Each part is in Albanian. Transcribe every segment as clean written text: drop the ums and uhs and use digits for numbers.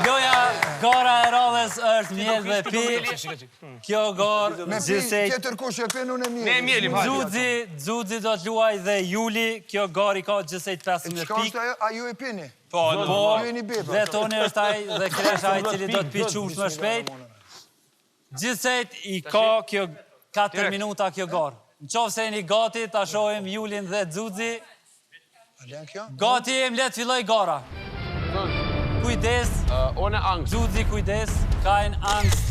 Loja gara e radhës është mjell dhe pi. Kjo garë gjithsej... Tjetër kush e pin, unë e mjell. Ne mjellim, Xuxi do të luaj dhe Juli. Kjo garë i ka gjithsej 15 Qka pikë. është a ju e pini? Po, Ju e një beba. dhe Toni është aj dhe Kresha aj cili do të pi qush më shpejt. Gjithsej i ka kjo 4 minuta kjo garë. Në qofë se jeni gati, ta shohim Julin dhe Xuxi. Gati jem, letë filloj gara. Kujdes. One angst. Xuxi, kujdes. Kajnë angst.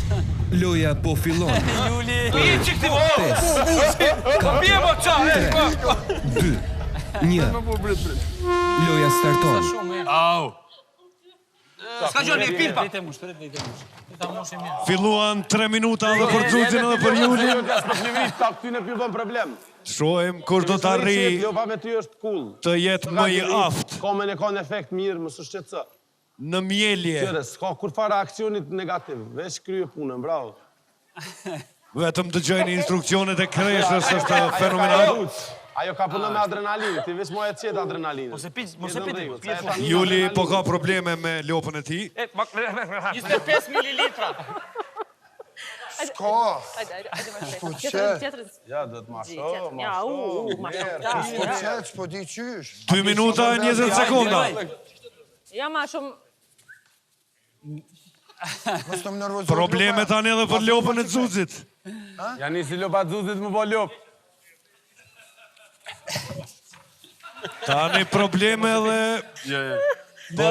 Loja po fillon. Juli. Bije qik ti, bije mo qa, 2, 1. Loja starton. Au. Ska gjoj me pilpa. Filluan 3 minuta dhe për Xuxin dhe për Julin. Ty në pjubon problem. Shohem kush do të arri Lopa me ty është cool. të jetë më i aft Komen e ka në efekt mirë, më së shqetësa. në mjelje. Qëre, s'ka kur fara aksionit negativ. Veç krye punën, bravo. Vetëm dëgjojnë instruksionet e Kreshës, është fenomenal. Ajo ka punë me adrenalinë, ti veç moja qetë adrenalinë. Mos e piti. Juli po ka probleme me lopën e tij. 25 mililitra. S'ka. S'po qet. Ja, do të ma shoh, S'po qet, s'po di qysh. 2 minuta e 20 sekonda. Ja ma shumë... Mos të më nervozoj. Probleme tani edhe për lopën e Xuxit. Ja nisi lopa Xuxit më bo lop. Tani probleme edhe Dhe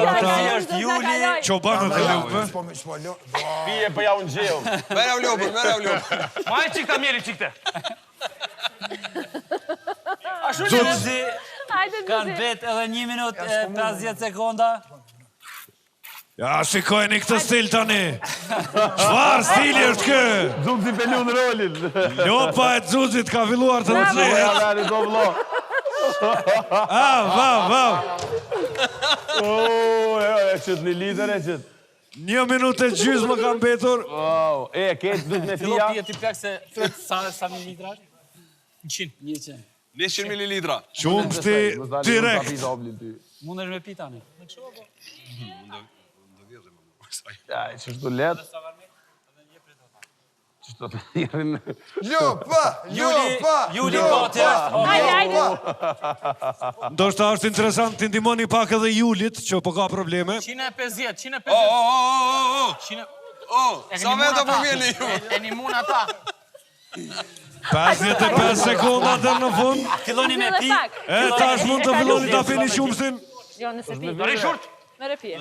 është Juli. çobanët e lopëve. S'po lop. Pije për ja unë gjeo. Mera u lopën. Ma e qikta mjeli qikte. Xuxi kanë vet edhe 1 minutë e 50 sekonda. Ja, shikojni këtë stil tani. Çfarë stili është kë? Xuxi pelu në rolin. Lopa e Xuxit ka filluar të rëcejë. Ja, dani, do vlo. Vav. E qëtë një lider e qëtë. 1 minutë e gjysmë ka mbetur. Wow, ketë dhët me Fillo fia. pije ti plak se sa mililitra? 100. 100 mililitra. Qumshti direkt. Mundesh me pi tani. Ja, e qështu letë. Qështu të lirin. Lopa! Juli gati është. Hajde. Ndoshta është interesant të ndihmoni pak edhe Julit, që po ka probleme. 150. Sa vetë po vjeni ju? E një mun ata. 55 sekonda deri në fund. Filloni me pi. E tash mund të filloni ta pini qumshtin. Jo, nëse pi. Dore shurt. Mere pije.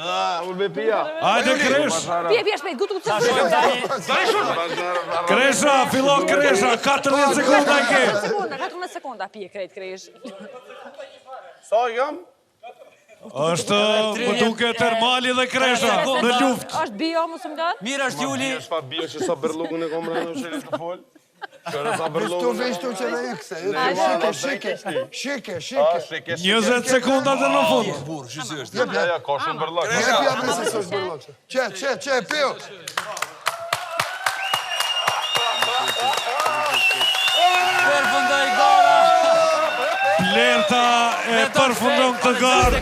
Unë me pia. Hajde Kresh. Pije shpejt, gutu të Shohim tani. Dore shurt. Kresha, fillo Kresha, 40 sekonda e ke. 14 sekonda pije krejt kresh. Sa jam? Është më duket Termali dhe Kresha në luftë. Është bio, mos më lart. Mirë është Juli. Është pa bio që sa berlugën e kom rënë në shelit të fol. Qërë sa berlugën. Vesh të që dhe ikse. Shike. 20 sekonda dhe në fund. Burë, shisi është. Ja, ka shumë berlugë. Jepi abri se është bërlokse. Qe, pio. Përfundoi gara. Blerta e përfundon këtë garë.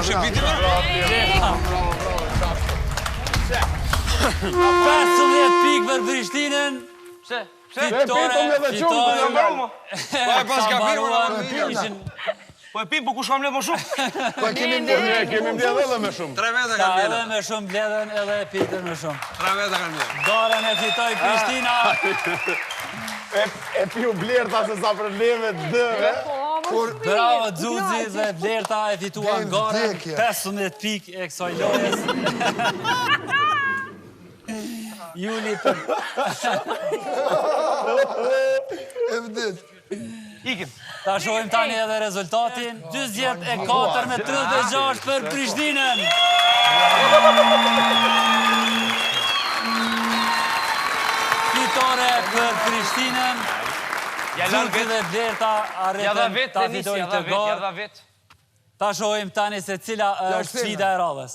Shëpiti me. 15 pikë për Prishtinën. Fitore. Pa e pas ka pirë, Po e pim, po kush kam mbledh më shumë? Kemi mbledh edhe me shumë. 3 vete Ta kanë edhe mjellë. me shumë bledhen edhe e pitën me shumë. 3 vete kanë mjellë. Garën e fitoi Prishtina. E piu blerta se sa probleme dë. Bravo Xuxi dhe Blerta e fituan garën. 15 pikë e kësaj lojës. Juli për... E vdit. Ikim. Ta shohim tani edhe rezultatin. 44 me 36 për Prishtinën. Fitore për Prishtinën. Xuxi dhe Blerta arritën ta fitojnë të garë. Ta shohim tani se cila është sfida e radhës.